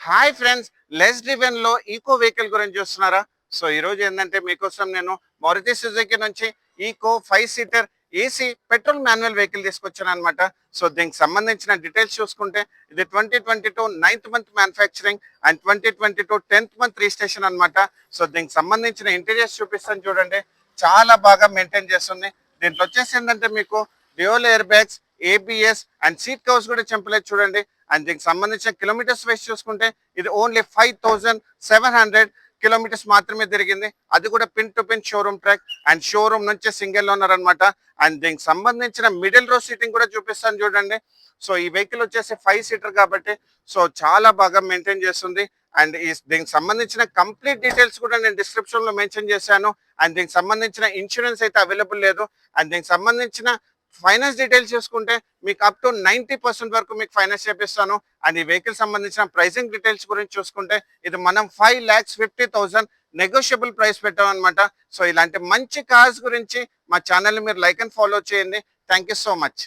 Hi friends, less driven లో Eeco vehicle గురించి చూస్తున్నారా? సో ఈ రోజు ఏంటంటే మీకోసం నేను మారుతి సుజుకి నుంచి Eeco 5 seater AC petrol manual vehicle తీసుకొచ్చాను అనమాట. సో దీనికి సంబంధించిన డీటెయిల్స్ చూసుకుంటే ఇది 2022 9th month manufacturing and 2022 10th month registration అనమాట. సో దీనికి సంబంధించిన ఇంటీరియర్స్ చూపిస్తాను చూడండి, చాలా బాగా మెయింటైన్ చేస్తుంది. దీంట్లో వచ్చేసి ఏంటంటే మీకు dual air bags, ABS and seat covers కూడా చెంపలేదు చూడండి. అండ్ దీనికి సంబంధించిన కిలోమీటర్స్ వైస్ చూసుకుంటే ఇది ఓన్లీ 5700 కిలోమీటర్స్ మాత్రమే తిరిగింది. అది కూడా pin to pin showroom track and showroom నుంచి సింగిల్ ఓనర్ అనమాట. అండ్ దీనికి సంబంధించిన మిడిల్ రో సీటింగ్ కూడా చూపిస్తాను చూడండి. సో ఈ వెహికల్ వచ్చేసి 5 సీటర్ కాబట్టి సో చాలా బాగా మెయింటైన్ చేస్తుంది. అండ్ దీనికి సంబంధించిన కంప్లీట్ డీటెయిల్స్ కూడా నేను డిస్క్రిప్షన్ లో మెన్షన్ చేశాను. అండ్ దీనికి సంబంధించిన ఇన్సూరెన్స్ అయితే అవైలబుల్ లేదు. అండ్ దీనికి సంబంధించిన ఫైనాన్స్ డీటెయిల్స్ చూసుకుంటే మీకు అప్ టు 90% వరకు మీకు ఫైనాన్స్ చేపిస్తాను. అండ్ ఈ వెహికల్ సంబంధించిన ప్రైసింగ్ డీటెయిల్స్ గురించి చూసుకుంటే ఇది మనం 5,50,000 నెగోషియబుల్ ప్రైస్ పెట్టాం అనమాట. సో ఇలాంటి మంచి కార్స్ గురించి మా ఛానల్ని మీరు లైక్ అండ్ ఫాలో చేయండి. Thank you so much.